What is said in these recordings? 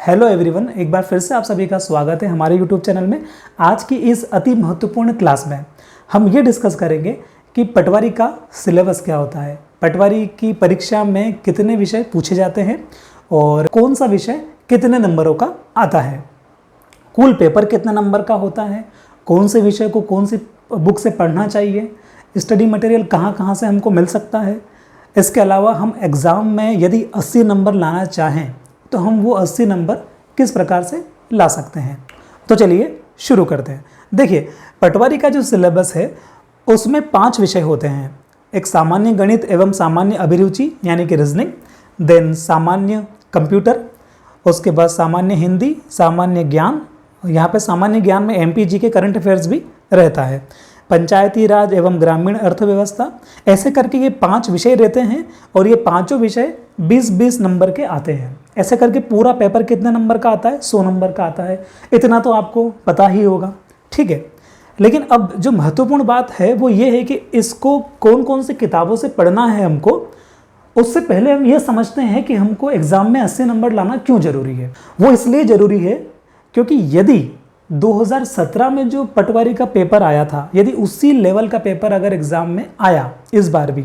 Hello everyone, एक बार फिर से आप सभी का स्वागत है हमारे यूट्यूब चैनल में। आज की इस अति महत्वपूर्ण क्लास में हम ये डिस्कस करेंगे कि पटवारी का सिलेबस क्या होता है, पटवारी की परीक्षा में कितने विषय पूछे जाते हैं और कौन सा विषय कितने नंबरों का आता है, कुल पेपर कितने नंबर का होता है, कौन से विषय को कौन सी बुक से पढ़ना चाहिए, स्टडी मटेरियल कहाँ कहाँ से हमको मिल सकता है। इसके अलावा हम एग्ज़ाम में यदि 80 नंबर लाना चाहें तो हम वो 80 नंबर किस प्रकार से ला सकते हैं। तो चलिए शुरू करते हैं। देखिए, पटवारी का जो सिलेबस है उसमें 5 विषय होते हैं। एक सामान्य गणित एवं सामान्य अभिरुचि यानी कि रीजनिंग, देन सामान्य कंप्यूटर, उसके बाद सामान्य हिंदी, सामान्य ज्ञान, यहाँ पे सामान्य ज्ञान में एमपीजी के करंट अफेयर्स भी रहता है, पंचायती राज एवं ग्रामीण अर्थव्यवस्था। ऐसे करके ये 5 विषय रहते हैं और ये पांचों विषय 20-20 नंबर के आते हैं। ऐसे करके पूरा पेपर कितने नंबर का आता है? 100 नंबर का आता है। इतना तो आपको पता ही होगा, ठीक है। लेकिन अब जो महत्वपूर्ण बात है वो ये है कि इसको कौन कौन सी किताबों से पढ़ना है हमको। उससे पहले हम ये समझते हैं कि हमको एग्ज़ाम में 80 नंबर लाना क्यों ज़रूरी है। वो इसलिए ज़रूरी है क्योंकि यदि 2017 में जो पटवारी का पेपर आया था, यदि उसी लेवल का पेपर अगर एग्ज़ाम में आया इस बार भी,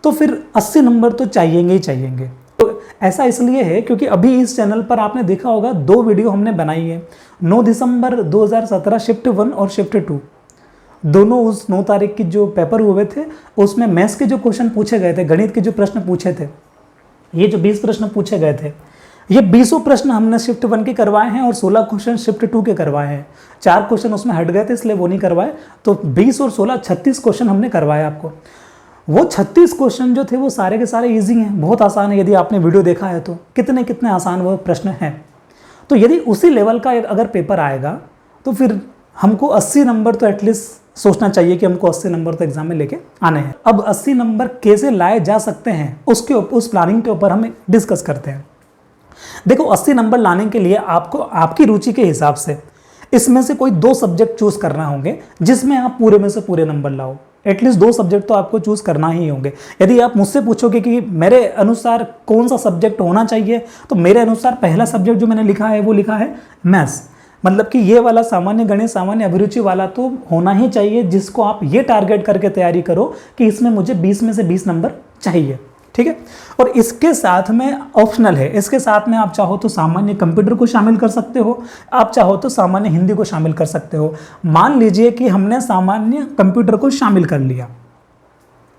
तो फिर 80 नंबर तो चाहिएंगे ही चाहिएंगे। तो ऐसा इसलिए है क्योंकि अभी इस चैनल पर आपने देखा होगा 2 वीडियो हमने बनाई है। 9 दिसंबर 2017 शिफ्ट 1 और शिफ्ट 2, दोनों उस 9 तारीख की जो पेपर हुए थे उसमें मैथ्स के जो क्वेश्चन पूछे गए थे, गणित के जो प्रश्न पूछे थे, ये जो 20 प्रश्न पूछे गए थे, ये 20 प्रश्न हमने शिफ्ट 1 के करवाए हैं और 16 क्वेश्चन शिफ्ट 2 के करवाए हैं। 4 क्वेश्चन उसमें हट गए थे इसलिए वो नहीं करवाए। तो 20 और 16 36 क्वेश्चन हमने करवाए आपको। वो 36 क्वेश्चन जो थे वो सारे के सारे इजी हैं, बहुत आसान है। यदि आपने वीडियो देखा है तो कितने कितने आसान वो प्रश्न हैं। तो यदि उसी लेवल का अगर पेपर आएगा तो फिर हमको 80 नंबर तो एटलीस्ट सोचना चाहिए कि हमको 80 नंबर तो एग्जाम में लेके आने हैं। अब 80 नंबर कैसे लाए जा सकते हैं उस प्लानिंग के ऊपर हम डिस्कस करते हैं। देखो, 80 नंबर लाने के लिए आपको आपकी रुचि के हिसाब से इसमें से कोई 2 सब्जेक्ट चूज करना होंगे जिसमें आप पूरे में से पूरे नंबर लाओ। एटलीस्ट 2 सब्जेक्ट तो आपको चूज करना ही होंगे। यदि आप मुझसे पूछोगे कि मेरे अनुसार कौन सा सब्जेक्ट होना चाहिए, तो मेरे अनुसार पहला सब्जेक्ट जो मैंने लिखा है वो लिखा है मैथ्स। मतलब कि ये वाला सामान्य गणित सामान्य अभिरुचि वाला तो होना ही चाहिए, जिसको आप ये टारगेट करके तैयारी करो कि इसमें मुझे 20 में से 20 नंबर चाहिए, ठीक है। और इसके साथ में ऑप्शनल है, इसके साथ में आप चाहो तो सामान्य कंप्यूटर को शामिल कर सकते हो, आप चाहो तो सामान्य हिंदी को शामिल कर सकते हो। मान लीजिए कि हमने सामान्य कंप्यूटर को शामिल कर लिया,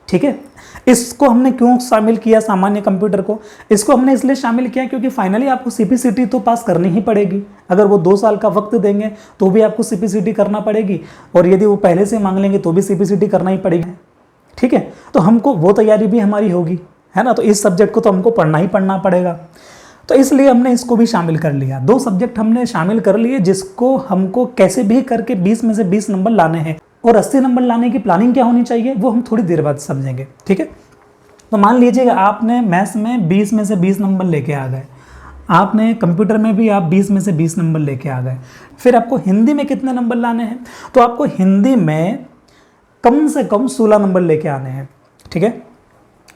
ठीक है। इसको हमने क्यों शामिल किया सामान्य कंप्यूटर को? इसको हमने इसलिए शामिल किया क्योंकि फाइनली आपको सीपीसीटी तो पास करनी ही पड़ेगी। अगर वो 2 साल का वक्त देंगे तो भी आपको सीपीसीटी करना पड़ेगी, और यदि वो पहले से मांग लेंगे तो भी सीपीसीटी करना ही पड़ेगी, ठीक है। तो हमको वो तैयारी भी हमारी होगी, है ना। तो इस सब्जेक्ट को तो हमको पढ़ना ही पढ़ना पड़ेगा, तो इसलिए हमने इसको भी शामिल कर लिया। 2 सब्जेक्ट हमने शामिल कर लिए जिसको हमको कैसे भी करके 20 में से 20 नंबर लाने हैं। और 80 नंबर लाने की प्लानिंग क्या होनी चाहिए वो हम थोड़ी देर बाद समझेंगे, ठीक है। तो मान लीजिए आपने मैथ्स में 20 में से 20 नंबर लेके आ गए, आपने कंप्यूटर में भी आप 20 में से 20 नंबर लेके आ गए। फिर आपको हिंदी में कितने नंबर लाने हैं? तो आपको हिंदी में कम से कम 16 नंबर लेके आने हैं, ठीक है।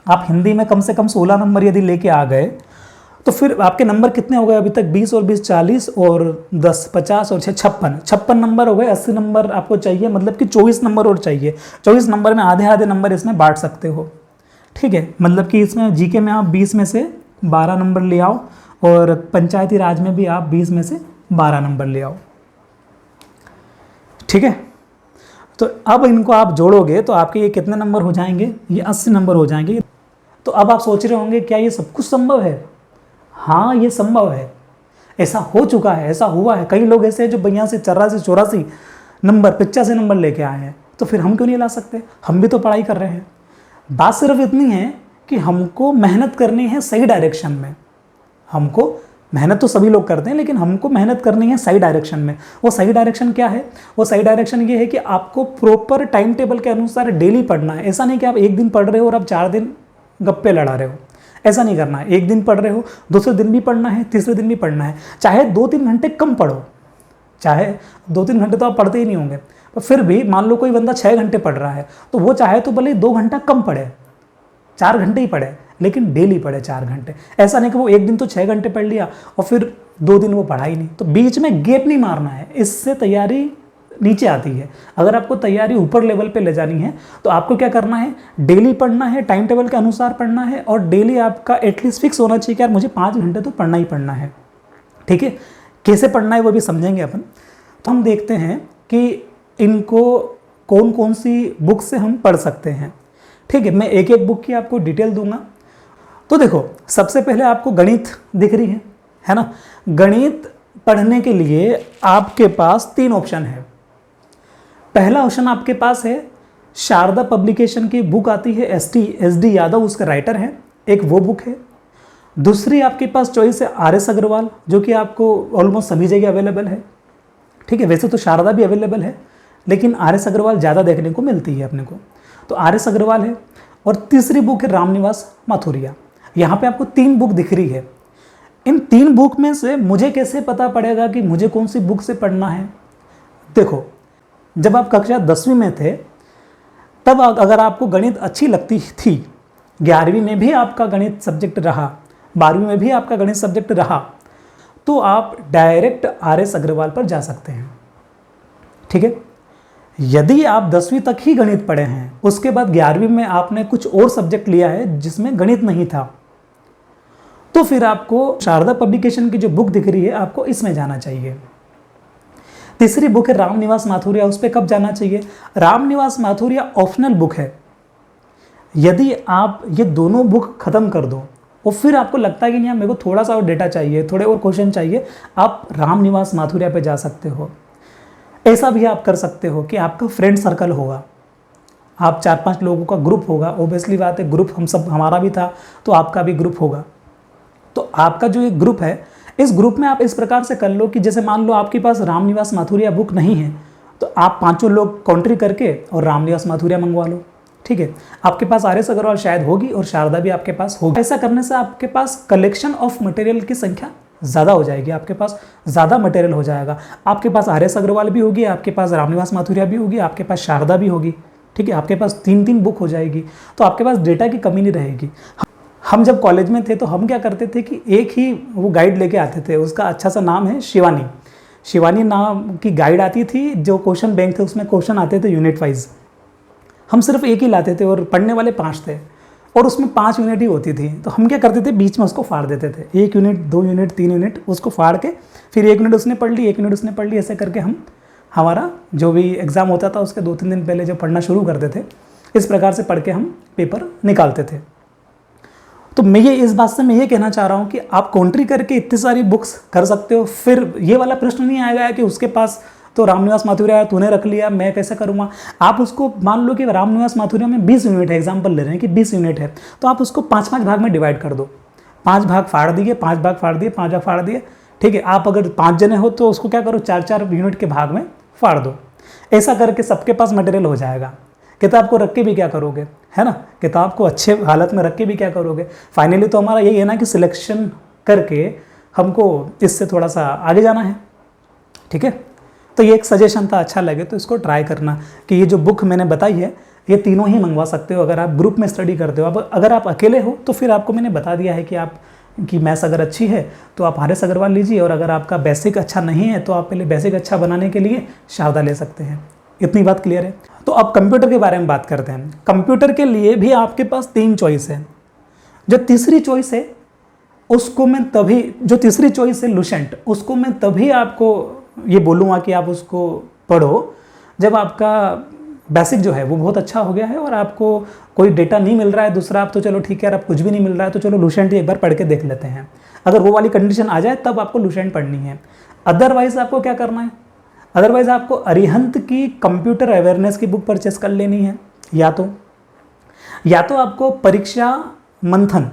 आप हिंदी में कम से कम 16 नंबर यदि लेके आ गए तो फिर आपके नंबर कितने हो गए अभी तक? 20 और 20 40 और 10 50 और 6 56 नंबर हो गए। 80 नंबर आपको चाहिए, मतलब कि 24 नंबर और चाहिए। 24 नंबर में आधे आधे नंबर इसमें बांट सकते हो, ठीक है। मतलब कि इसमें जीके में आप 20 में से 12 नंबर ले आओ और पंचायती राज में भी आप 20 में से 12 नंबर ले आओ, ठीक है। तो अब इनको आप जोड़ोगे तो आपके ये कितने नंबर हो जाएंगे? ये 80 नंबर हो जाएंगे। तो अब आप सोच रहे होंगे क्या ये सब कुछ संभव है? हाँ, ये संभव है, ऐसा हो चुका है, ऐसा हुआ है। कई लोग ऐसे हैं जो 82 84 84 नंबर 85 नंबर लेके आए हैं। तो फिर हम क्यों नहीं ला सकते? हम भी तो पढ़ाई कर रहे हैं। बात सिर्फ इतनी है कि हमको मेहनत करनी है सही डायरेक्शन में। हमको मेहनत तो सभी लोग करते हैं, लेकिन हमको मेहनत करनी है सही डायरेक्शन में। वो सही डायरेक्शन क्या है? वो सही डायरेक्शन ये है कि आपको प्रॉपर टाइम टेबल के अनुसार डेली पढ़ना है। ऐसा नहीं कि आप एक दिन पढ़ रहे हो और आप 4 दिन गप्पे लड़ा रहे हो, ऐसा नहीं करना है। एक दिन पढ़ रहे हो, दूसरे दिन भी पढ़ना है, तीसरे दिन भी पढ़ना है। चाहे 2-3 घंटे कम पढ़ो, चाहे 2-3 घंटे तो आप पढ़ते ही नहीं होंगे, पर फिर भी मान लो कोई बंदा 6 घंटे पढ़ रहा है तो वो चाहे तो भले 2 घंटा कम पढ़े, 4 घंटे ही पढ़े, लेकिन डेली पढ़े 4 घंटे। ऐसा नहीं कि वो एक दिन तो 6 घंटे पढ़ लिया और फिर 2 दिन वो पढ़ा ही नहीं। तो बीच में गैप नहीं मारना है, इससे तैयारी नीचे आती है। अगर आपको तैयारी ऊपर लेवल पे ले जानी है तो आपको क्या करना है, डेली पढ़ना है, टाइम टेबल के अनुसार पढ़ना है, और डेली आपका एटलीस्ट फिक्स होना चाहिए कि यार मुझे 5 घंटे तो पढ़ना ही पढ़ना है। ठीक है, कैसे पढ़ना है वो भी समझेंगे अपन। तो हम देखते हैं कि इनको कौन कौन सी बुक से हम पढ़ सकते हैं। ठीक है, मैं एक एक बुक की आपको डिटेल दूंगा। तो देखो, सबसे पहले आपको गणित दिख रही है ना। गणित पढ़ने के लिए आपके पास 3 ऑप्शन है। पहला ऑप्शन आपके पास है शारदा पब्लिकेशन की बुक आती है, SD यादव उसका राइटर है, एक वो बुक है। दूसरी आपके पास चॉइस है RS अग्रवाल, जो कि आपको ऑलमोस्ट सभी जगह अवेलेबल है। ठीक है, वैसे तो शारदा भी अवेलेबल है, लेकिन RS अग्रवाल ज़्यादा देखने को मिलती है अपने को, तो RS अग्रवाल है। और तीसरी बुक है रामनिवास माथुरिया। यहाँ पे आपको 3 बुक दिख रही है। इन 3 बुक में से मुझे कैसे पता पड़ेगा कि मुझे कौन सी बुक से पढ़ना है? देखो, जब आप कक्षा 10वीं में थे तब अगर आपको गणित अच्छी लगती थी, 11वीं में भी आपका गणित सब्जेक्ट रहा, 12वीं में भी आपका गणित सब्जेक्ट रहा, तो आप डायरेक्ट RS अग्रवाल पर जा सकते हैं। ठीक है, यदि आप 10वीं तक ही गणित पढ़े हैं, उसके बाद 11वीं में आपने कुछ और सब्जेक्ट लिया है जिसमें गणित नहीं था, तो फिर आपको शारदा पब्लिकेशन की जो बुक दिख रही है आपको इसमें जाना चाहिए। तीसरी बुक है रामनिवास माथुरिया, उस पर कब जाना चाहिए? रामनिवास माथुरिया ऑप्शनल बुक है। यदि आप ये दोनों बुक खत्म कर दो और फिर आपको लगता है कि नहीं मेरे को थोड़ा सा और डेटा चाहिए, थोड़े और क्वेश्चन चाहिए, आप रामनिवास माथुरिया पे जा सकते हो। ऐसा भी आप कर सकते हो कि आपका फ्रेंड सर्कल होगा, आप 4-5 लोगों का ग्रुप होगा। ओबियसली बात है, ग्रुप हमारा भी था, तो आपका भी ग्रुप होगा। तो आपका जो एक ग्रुप है, इस ग्रुप में आप इस प्रकार से कर लो कि जैसे मान लो आपके पास रामनिवास माथुरिया बुक नहीं है, तो आप 5 लोग कॉन्ट्री करके और रामनिवास माथुरिया मंगवा लो। ठीक है, आपके पास RS अग्रवाल शायद होगी और शारदा भी आपके पास होगी। ऐसा करने से आपके पास कलेक्शन ऑफ मटेरियल की संख्या ज़्यादा हो जाएगी, आपके पास ज़्यादा मटेरियल हो जाएगा। आपके पास RS अग्रवाल भी होगी, आपके पास रामनिवास माथुरिया भी होगी, आपके पास शारदा भी होगी। ठीक है, आपके पास 3-3 बुक हो जाएगी, तो आपके पास डेटा की कमी नहीं रहेगी। हम जब कॉलेज में थे तो हम क्या करते थे कि एक ही वो गाइड लेके आते थे, उसका अच्छा सा नाम है शिवानी नाम की गाइड आती थी, जो क्वेश्चन बैंक थे उसमें क्वेश्चन आते थे यूनिट वाइज। हम सिर्फ एक ही लाते थे और पढ़ने वाले 5 थे, और उसमें 5 यूनिट ही होती थी। तो हम क्या करते थे, बीच में उसको फाड़ देते थे, 1 यूनिट, 2 यूनिट, 3 यूनिट उसको फाड़ के फिर 1 यूनिट उसने पढ़ ली, 1 यूनिट उसने पढ़ ली, ऐसे करके हम हमारा जो भी एग्ज़ाम होता था उसके 2-3 दिन पहले जब पढ़ना शुरू करते थे, इस प्रकार से पढ़ के हम पेपर निकालते थे। तो मैं इस बात से मैं ये कहना चाह रहा हूँ कि आप कॉन्ट्री करके इतनी सारी बुक्स कर सकते हो, फिर ये वाला प्रश्न नहीं आएगा कि उसके पास तो रामनिवास माथुरिया तूने रख लिया, मैं कैसे करूँगा। आप उसको मान लो कि रामनिवास माथुरिया में 20 यूनिट है, एग्जाम्पल ले रहे हैं कि 20 यूनिट है, तो आप उसको 5-5 भाग में डिवाइड कर दो। 5 भाग फाड़ दिए, 5 भाग फाड़ दिए, 5 भाग फाड़ दिए। ठीक है, आप अगर 5 जने हो तो उसको क्या करो, 4-4 यूनिट के भाग में फाड़ दो। ऐसा करके सबके पास मटेरियल हो जाएगा। किताब को रख के भी क्या करोगे, है ना, किताब को अच्छे हालत में रख के भी क्या करोगे। फाइनली तो हमारा यही है ना कि सिलेक्शन करके हमको इससे थोड़ा सा आगे जाना है। ठीक है, तो ये एक सजेशन था, अच्छा लगे तो इसको ट्राई करना कि ये जो बुक मैंने बताई है ये तीनों ही मंगवा सकते हो अगर आप ग्रुप में स्टडी करते हो। अब अगर आप अकेले हो तो फिर आपको मैंने बता दिया है कि आप की मैथ्स अगर अच्छी है तो आप RS अग्रवाल लीजिए, और अगर आपका बेसिक अच्छा नहीं है तो आप पहले बेसिक अच्छा बनाने के लिए शारदा ले सकते हैं। इतनी बात क्लियर है। तो अब कंप्यूटर के बारे में बात करते हैं। कंप्यूटर के लिए भी आपके पास 3 चॉइस है। जो तीसरी चॉइस है उसको मैं तभी, जो तीसरी चॉइस है लुसेंट, उसको मैं तभी आपको ये बोलूँगा कि आप उसको पढ़ो जब आपका बेसिक जो है वो बहुत अच्छा हो गया है और आपको कोई डेटा नहीं मिल रहा है दूसरा, आप तो चलो ठीक है, आप कुछ भी नहीं मिल रहा है तो चलो लुसेंट ही एक बार पढ़ के देख लेते हैं। अगर वो वाली कंडीशन आ जाए तब आपको लुसेंट पढ़नी है। अदरवाइज आपको क्या करना है, अदरवाइज आपको अरिहंत की कंप्यूटर अवेयरनेस की बुक परचेस कर लेनी है, या तो आपको परीक्षा मंथन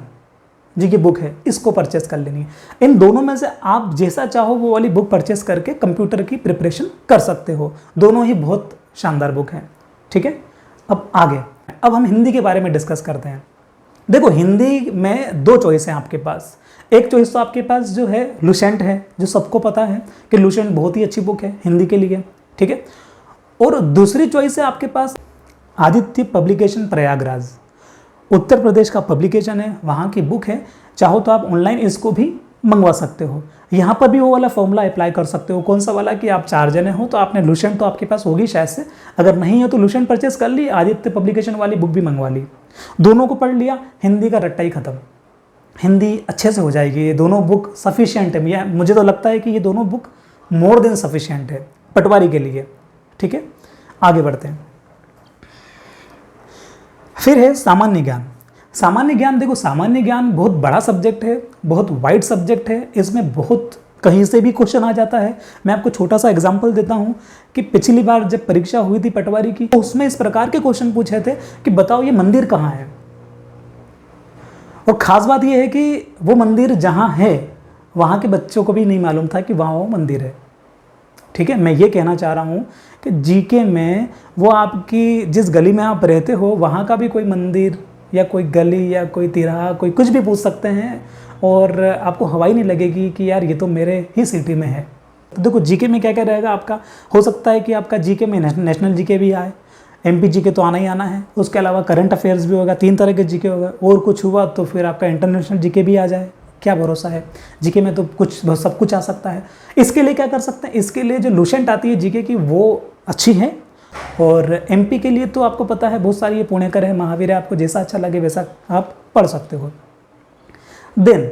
जी की बुक है इसको परचेस कर लेनी है। इन दोनों में से आप जैसा चाहो वो वाली बुक परचेस करके कंप्यूटर की प्रिपरेशन कर सकते हो। दोनों ही बहुत शानदार बुक हैं। ठीक है, अब आगे अब हम हिंदी के बारे में डिस्कस करते हैं। देखो, हिंदी में 2 चॉइस हैं आपके पास। एक चॉइस तो आपके पास जो है लुसेंट है, जो सबको पता है कि लुसेंट बहुत ही अच्छी बुक है हिंदी के लिए। ठीक है, और दूसरी चॉइस है आपके पास आदित्य पब्लिकेशन प्रयागराज, उत्तर प्रदेश का पब्लिकेशन है, वहाँ की बुक है। चाहो तो आप ऑनलाइन इसको भी मंगवा सकते हो। यहाँ पर भी वो वाला फॉर्मूला अप्लाई कर सकते हो। कौन सा वाला कि आप 4 जने हो तो आपने लुसेंट तो आपके पास होगी शायद से, अगर नहीं है तो लुसेंट परचेस कर ली, आदित्य पब्लिकेशन वाली बुक भी मंगवा ली, दोनों को पढ़ लिया, हिंदी का रट्टा ही खत्म, हिंदी अच्छे से हो जाएगी। ये दोनों बुक सफिशिएंट है, मुझे तो लगता है कि ये दोनों बुक मोर देन सफिशिएंट है पटवारी के लिए। ठीक है, आगे बढ़ते हैं। फिर है सामान्य ज्ञान। सामान्य ज्ञान, देखो सामान्य ज्ञान बहुत बड़ा सब्जेक्ट है, बहुत वाइड सब्जेक्ट है, इसमें बहुत कहीं से भी क्वेश्चन आ जाता है। मैं आपको छोटा सा एग्जांपल देता हूं कि पिछली बार जब परीक्षा हुई थी पटवारी की, तो उसमें इस प्रकार के क्वेश्चन पूछे थे कि बताओ ये मंदिर कहाँ है। और खास बात यह है कि वो मंदिर जहाँ है वहाँ के बच्चों को भी नहीं मालूम था कि वहाँ वो मंदिर है। ठीक है, मैं ये कहना चाह रहा हूँ कि जीके में वो आपकी जिस गली में आप रहते हो वहाँ का भी कोई मंदिर या कोई गली या कोई तिराहा, कोई कुछ भी पूछ सकते हैं और आपको हवाई नहीं लगेगी कि यार ये तो मेरे ही सिटी में है। तो देखो जीके में क्या क्या रहेगा आपका, हो सकता है कि आपका जीके में नेशनल जीके भी आए, एमपी जीके तो आना ही आना है, उसके अलावा करंट अफेयर्स भी होगा, 3 तरह के जीके होगा, और कुछ हुआ तो फिर आपका इंटरनेशनल जीके भी आ जाए, क्या भरोसा है। जीके में तो कुछ सब कुछ आ सकता है। इसके लिए क्या कर सकते हैं, इसके लिए जो लुसेंट आती है जीके की वो अच्छी है, और एमपी के लिए तो आपको पता है बहुत सारी, ये पुणेकर है, महावीर है, आपको जैसा अच्छा लगे वैसा आप पढ़ सकते हो। देन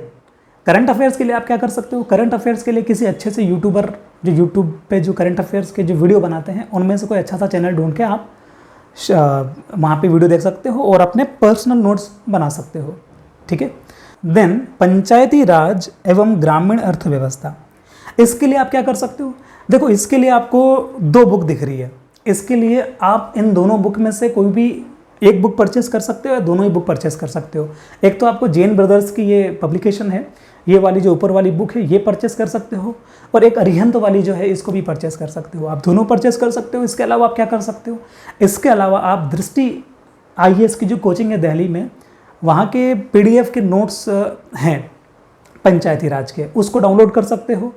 करंट अफेयर्स के लिए आप क्या कर सकते हो, करंट अफेयर्स के लिए किसी अच्छे से यूट्यूबर, जो यूट्यूब पे जो करंट अफेयर्स के जो वीडियो बनाते हैं उनमें से कोई अच्छा सा चैनल ढूंढ के आप वहाँ पे वीडियो देख सकते हो और अपने पर्सनल नोट्स बना सकते हो। ठीक है। देन पंचायती राज एवं ग्रामीण अर्थव्यवस्था, इसके लिए आप क्या कर सकते हो, देखो इसके लिए आपको 2 बुक दिख रही है, इसके लिए आप इन दोनों बुक में से कोई भी एक बुक परचेस कर सकते हो या दोनों ही बुक परचेस कर सकते हो। एक तो आपको जैन ब्रदर्स की ये पब्लिकेशन है, ये वाली जो ऊपर वाली बुक है ये परचेस कर सकते हो, और एक अरिहंत वाली जो है इसको भी परचेस कर सकते हो। आप दोनों परचेस कर सकते हो। इसके अलावा आप क्या कर सकते हो, इसके अलावा आप दृष्टि IAS की जो कोचिंग है दिल्ली में, वहाँ के PDF के नोट्स हैं पंचायती राज के, उसको डाउनलोड कर सकते हो।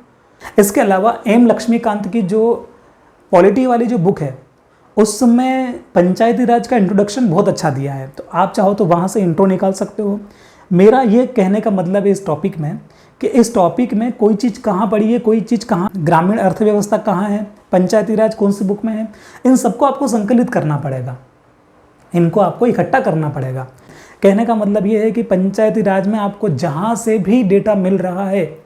इसके अलावा M लक्ष्मीकांत की जो पॉलिटी वाली जो बुक है उसमें पंचायती राज का इंट्रोडक्शन बहुत अच्छा दिया है, तो आप चाहो तो वहाँ से इंट्रो निकाल सकते हो। मेरा ये कहने का मतलब है इस टॉपिक में कि इस टॉपिक में कोई चीज़ कहाँ पड़ी है, कोई चीज़ कहाँ, ग्रामीण अर्थव्यवस्था कहाँ है, पंचायती राज कौन सी बुक में है, इन सबको आपको संकलित करना पड़ेगा, इनको आपको इकट्ठा करना पड़ेगा। कहने का मतलब ये है कि पंचायती राज में आपको जहाँ से भी डेटा मिल रहा है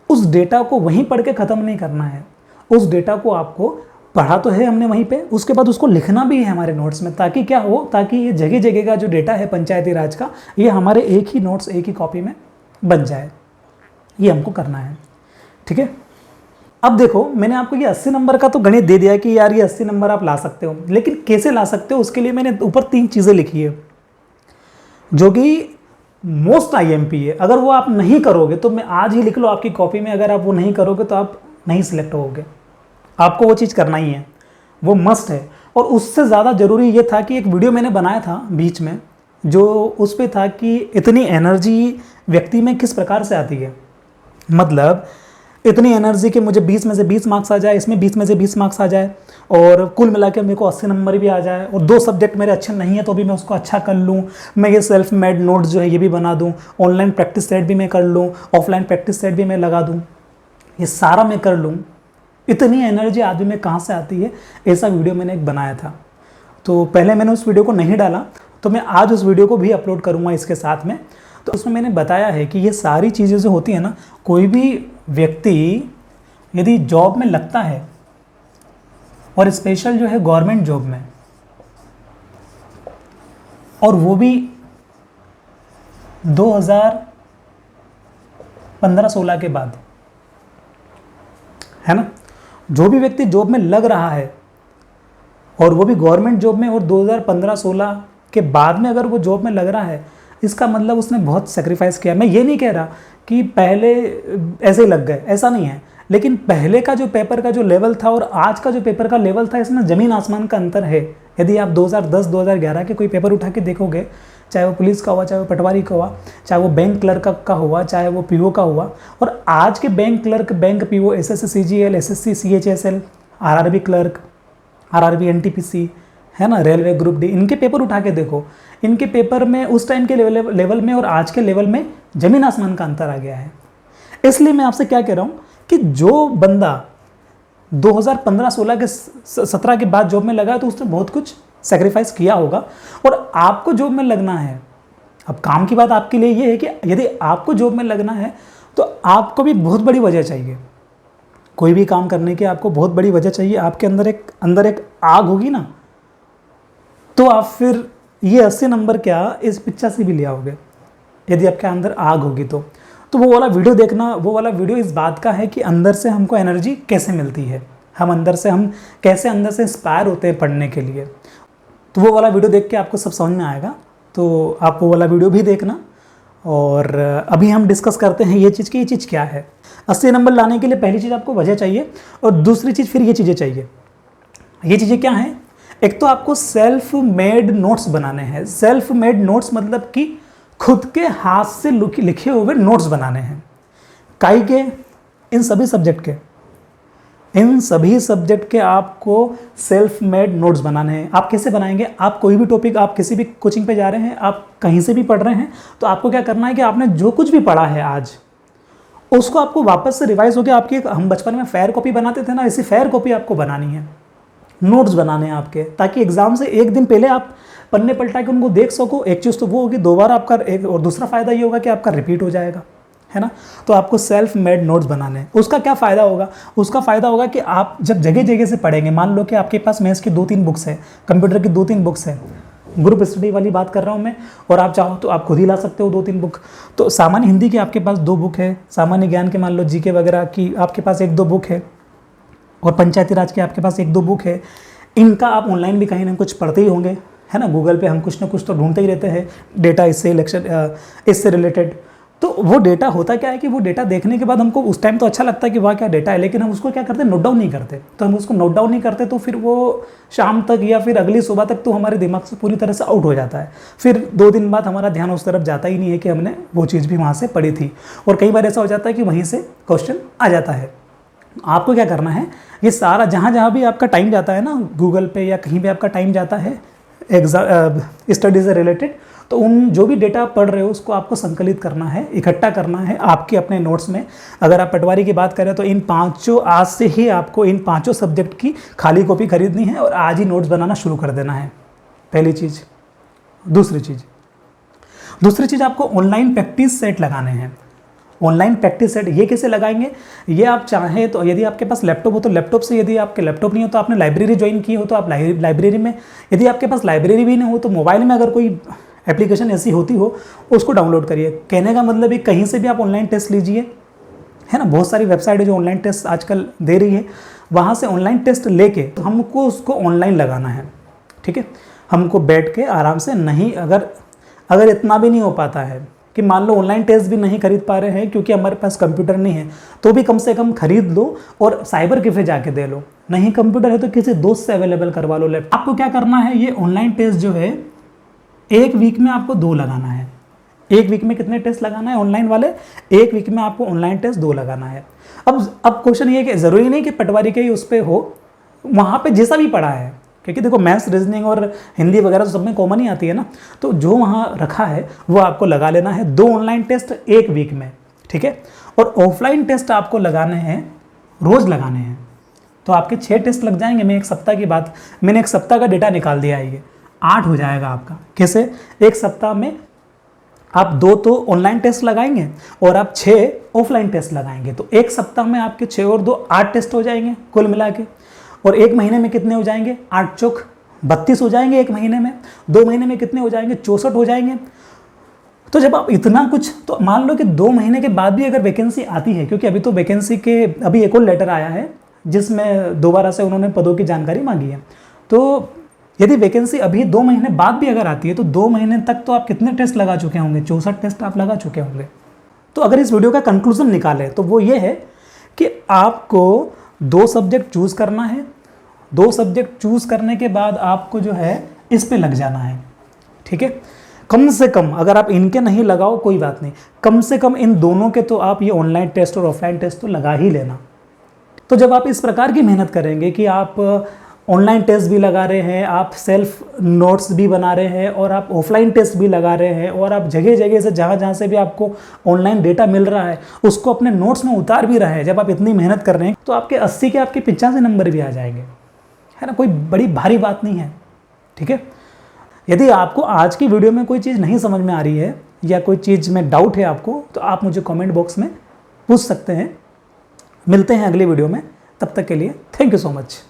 उस डेटा को वहीं पढ़ के ख़त्म नहीं करना है, उस डेटा को आपको पढ़ा तो है हमने वहीं पे, उसके बाद उसको लिखना भी है हमारे नोट्स में, ताकि क्या हो, ताकि ये जगह जगह का जो डेटा है पंचायती राज का ये हमारे एक ही नोट्स एक ही कॉपी में बन जाए, ये हमको करना है। ठीक है। अब देखो मैंने आपको ये 80 नंबर का तो गणित दे दिया कि यार ये 80 नंबर आप ला सकते हो, लेकिन कैसे ला सकते हो उसके लिए मैंने ऊपर 3 चीज़ें लिखी है जो कि मोस्ट IMP है। अगर वो आप नहीं करोगे तो मैं आज ही लिख लो आपकी कॉपी में, अगर आप वो नहीं करोगे तो आप नहीं सिलेक्ट होगे, आपको वो चीज़ करना ही है, वो मस्ट है। और उससे ज़्यादा ज़रूरी ये था कि एक वीडियो मैंने बनाया था बीच में जो उस पे था कि इतनी एनर्जी व्यक्ति में किस प्रकार से आती है, मतलब इतनी एनर्जी कि मुझे 20 में से 20 मार्क्स आ जाए, इसमें 20 में से 20 मार्क्स आ जाए और कुल मिला के मेरे को 80 नंबर भी आ जाए, और 2 सब्जेक्ट मेरे अच्छे नहीं है तो भी मैं उसको अच्छा कर लूँ, मैं ये सेल्फ मेड नोट्स जो है ये भी बना दूँ, ऑनलाइन प्रैक्टिस सेट भी मैं कर लूँ, ऑफलाइन प्रैक्टिस सेट भी मैं लगा दूँ, ये सारा मैं कर लूँ। इतनी एनर्जी आदमी में कहाँ से आती है, ऐसा वीडियो मैंने एक बनाया था। तो पहले मैंने उस वीडियो को नहीं डाला, तो मैं आज उस वीडियो को भी अपलोड करूँगा इसके साथ में। तो उसमें मैंने बताया है कि ये सारी चीज़ें जो होती है ना, कोई भी व्यक्ति यदि जॉब में लगता है और स्पेशल जो है गवर्नमेंट जॉब में, और वो भी 2015-16 के बाद, है ना, जो भी व्यक्ति जॉब में लग रहा है और वो भी गवर्नमेंट जॉब में, और 2015-16 के बाद में अगर वो जॉब में लग रहा है, इसका मतलब उसने बहुत सेक्रीफाइस किया। मैं ये नहीं कह रहा कि पहले ऐसे ही लग गए, ऐसा नहीं है, लेकिन पहले का जो पेपर का जो लेवल था और आज का जो पेपर का लेवल था, इसमें ज़मीन आसमान का अंतर है। यदि आप 2010-2011 के कोई पेपर उठा के देखोगे, चाहे वो पुलिस का हुआ, चाहे वो पटवारी का हुआ, चाहे वो बैंक क्लर्क का हुआ, चाहे वो PO का हुआ, और आज के bank clerk, bank PO, SSC CGL, SSC CHSL, RRB clerk, RRB NTPC, है ना, रेलवे ग्रुप D, इनके पेपर उठा के देखो, इनके पेपर में उस टाइम के लेवल में और आज के लेवल में ज़मीन आसमान का अंतर आ गया है। इसलिए मैं आपसे क्या कह रहा हूँ कि जो बंदा 2015-16 के 17 के बाद जॉब में लगा तो उसने बहुत कुछ सेक्रीफाइस किया होगा, और आपको जॉब में लगना है। अब काम की बात आपके लिए ये है कि यदि आपको जॉब में लगना है तो आपको भी बहुत बड़ी वजह चाहिए। कोई भी काम करने की आपको बहुत बड़ी वजह चाहिए। आपके अंदर एक आग होगी ना, तो आप फिर ये 80 नंबर क्या इस पिक्चर से भी ले आओगे। यदि आपके अंदर आग होगी तो वो वाला वीडियो देखना। वो वाला वीडियो इस बात का है कि अंदर से हमको एनर्जी कैसे मिलती है, हम कैसे अंदर से इंस्पायर होते हैं पढ़ने के लिए। तो वो वाला वीडियो देख के आपको सब समझ में आएगा, तो आप वो वाला वीडियो भी देखना। और अभी हम डिस्कस करते हैं ये चीज़ कि ये चीज़ क्या है। 80 नंबर लाने के लिए पहली चीज़ आपको वजह चाहिए, और दूसरी चीज़ फिर ये चीज़ें चाहिए। ये चीज़ें क्या हैं? एक तो आपको सेल्फ मेड नोट्स बनाने हैं। सेल्फ मेड नोट्स मतलब कि खुद के हाथ से लिखे हुए नोट्स बनाने हैं। काई के? इन सभी सब्जेक्ट के आपको सेल्फ मेड नोट्स बनाने हैं। आप कैसे बनाएंगे? आप कोई भी टॉपिक, आप किसी भी कोचिंग पे जा रहे हैं, आप कहीं से भी पढ़ रहे हैं, तो आपको क्या करना है कि आपने जो कुछ भी पढ़ा है आज, उसको आपको वापस से रिवाइज होकर आपकी, हम बचपन में फेयर कॉपी बनाते थे ना, ऐसी फेयर कॉपी आपको बनानी है। नोट्स बनाने हैं आपके, ताकि एग्जाम से एक दिन पहले आप पन्ने पलटा के उनको देख सको। एक चीज़ तो वो होगी, दो बार आपका एक, और दूसरा फ़ायदा ये होगा कि आपका रिपीट हो जाएगा, है ना। तो आपको सेल्फ मेड नोट्स बनाने हैं। उसका क्या फ़ायदा होगा? उसका फ़ायदा होगा कि आप जब जगह जगह से पढ़ेंगे, मान लो कि आपके पास मैथ्स की 2-3 बुक्स है, कंप्यूटर की 2-3 बुक्स है, ग्रुप स्टडी वाली बात कर रहा हूँ मैं, और आप चाहो तो आप खुद ही ला सकते हो 2-3 बुक। तो सामान्य हिंदी की आपके पास 2 बुक है, सामान्य ज्ञान के मान लो जीके वगैरह की आपके पास 1-2 बुक है, और पंचायती राज के आपके पास 1-2 बुक है। इनका आप ऑनलाइन भी कहीं ना कुछ पढ़ते ही होंगे, है ना। गूगल पे हम कुछ ना कुछ तो ढूंढते ही रहते हैं डेटा इससे रिलेटेड। तो वो डेटा होता क्या है कि वो डेटा देखने के बाद हमको उस टाइम तो अच्छा लगता है कि वाह क्या डेटा है, लेकिन हम उसको क्या करते हैं, नोट डाउन नहीं करते। तो हम उसको नोट डाउन नहीं करते तो फिर वो शाम तक या फिर अगली सुबह तक तो हमारे दिमाग से पूरी तरह से आउट हो जाता है। फिर 2 दिन बाद हमारा ध्यान उस तरफ जाता ही नहीं है कि हमने वो चीज़ भी वहाँ से पढ़ी थी। और कई बार ऐसा हो जाता है कि वहीं से क्वेश्चन आ जाता है। आपको क्या करना है, ये सारा जहाँ भी आपका टाइम जाता है ना, गूगल पे या कहीं भी आपका टाइम जाता है स्टडी से रिलेटेड, तो उन जो भी डेटा आप पढ़ रहे हो उसको आपको संकलित करना है, इकट्ठा करना है आपके अपने नोट्स में। अगर आप पटवारी की बात करें तो इन 5 आज से ही आपको इन 5 सब्जेक्ट की खाली कॉपी खरीदनी है और आज ही नोट्स बनाना शुरू कर देना है, पहली चीज़। दूसरी चीज़ आपको ऑनलाइन प्रैक्टिस सेट लगाने हैं। ऑनलाइन प्रैक्टिस सेट ये कैसे लगाएंगे? ये आप चाहें तो, यदि आपके पास लैपटॉप हो तो लैपटॉप से, यदि आपके लैपटॉप नहीं हो तो आपने लाइब्रेरी ज्वाइन की हो तो आप लाइब्रेरी में, यदि आपके पास लाइब्रेरी भी नहीं हो तो मोबाइल में अगर कोई एप्लीकेशन ऐसी होती हो उसको डाउनलोड करिए। कहने का मतलब है कहीं से भी आप ऑनलाइन टेस्ट लीजिए, है ना। बहुत सारी वेबसाइट है जो ऑनलाइन टेस्ट आजकल दे रही है, वहाँ से ऑनलाइन टेस्ट लेके तो हमको उसको ऑनलाइन लगाना है, ठीक है। हमको बैठ के आराम से, नहीं अगर इतना भी नहीं हो पाता है कि मान लो ऑनलाइन टेस्ट भी नहीं खरीद पा रहे हैं क्योंकि हमारे पास कंप्यूटर नहीं है, तो भी कम से कम खरीद लो और साइबर कैफे जाके दे लो। नहीं कंप्यूटर है तो किसी दोस्त से अवेलेबल करवा लो लैपटॉप। आपको क्या करना है, ये ऑनलाइन टेस्ट जो है 1 वीक में आपको 2 लगाना है। 1 वीक में कितने टेस्ट लगाना है ऑनलाइन वाले? 1 वीक में आपको ऑनलाइन टेस्ट 2 लगाना है। अब क्वेश्चन ये है कि ज़रूरी नहीं कि पटवारी के ही उस पर हो, वहाँ पे जैसा भी पढ़ा है, क्योंकि देखो मैथ्स, रीजनिंग और हिंदी वगैरह तो सब में कॉमन ही आती है ना, तो जो वहाँ रखा है वो आपको लगा लेना है। 2 ऑनलाइन टेस्ट 1 वीक में, ठीक है। और ऑफलाइन टेस्ट आपको लगाने हैं, रोज़ लगाने हैं। तो आपके 6 टेस्ट लग जाएंगे। मैंने एक सप्ताह का डेटा निकाल दिया है, ये 8 हो जाएगा आपका। कैसे? एक सप्ताह में आप 2 तो ऑनलाइन टेस्ट लगाएंगे और आप 6 ऑफलाइन टेस्ट लगाएंगे, तो एक सप्ताह में आपके 6 और 2 8 टेस्ट हो जाएंगे कुल मिला के। और 1 महीने में कितने हो जाएंगे? 8 चौक 32 हो जाएंगे 1 महीने में। 2 महीने में कितने हो जाएंगे? 64 हो जाएंगे। तो जब आप इतना कुछ, तो मान लो कि 2 महीने के बाद भी अगर वैकेंसी आती है, क्योंकि अभी तो वैकेंसी के अभी एक और लेटर आया है जिसमें दोबारा से उन्होंने पदों की जानकारी मांगी है, तो यदि वैकेंसी अभी 2 महीने बाद भी अगर आती है तो 2 महीने तक तो आप कितने टेस्ट लगा चुके होंगे? 64 टेस्ट आप लगा चुके होंगे। तो अगर इस वीडियो का कंक्लूजन निकालें तो वो ये है कि आपको 2 सब्जेक्ट चूज़ करना है। 2 सब्जेक्ट चूज़ करने के बाद आपको जो है इस पे लग जाना है, ठीक है। कम से कम, अगर आप इनके नहीं लगाओ कोई बात नहीं, कम से कम इन दोनों के तो आप ये ऑनलाइन टेस्ट और ऑफलाइन टेस्ट तो लगा ही लेना। तो जब आप इस प्रकार की मेहनत करेंगे कि आप ऑनलाइन टेस्ट भी लगा रहे हैं, आप सेल्फ नोट्स भी बना रहे हैं, और आप ऑफलाइन टेस्ट भी लगा रहे हैं, और आप जगह जगह से जहाँ से भी आपको ऑनलाइन डेटा मिल रहा है उसको अपने नोट्स में उतार भी रहे हैं। जब आप इतनी मेहनत कर रहे हैं तो आपके 80 के आपके 85 नंबर भी आ जाएंगे, है ना। कोई बड़ी भारी बात नहीं है, ठीक है। यदि आपको आज की वीडियो में कोई चीज़ नहीं समझ में आ रही है या कोई चीज़ में डाउट है आपको, तो आप मुझे कमेंट बॉक्स में पूछ सकते हैं। मिलते हैं अगली वीडियो में, तब तक के लिए थैंक यू सो मच।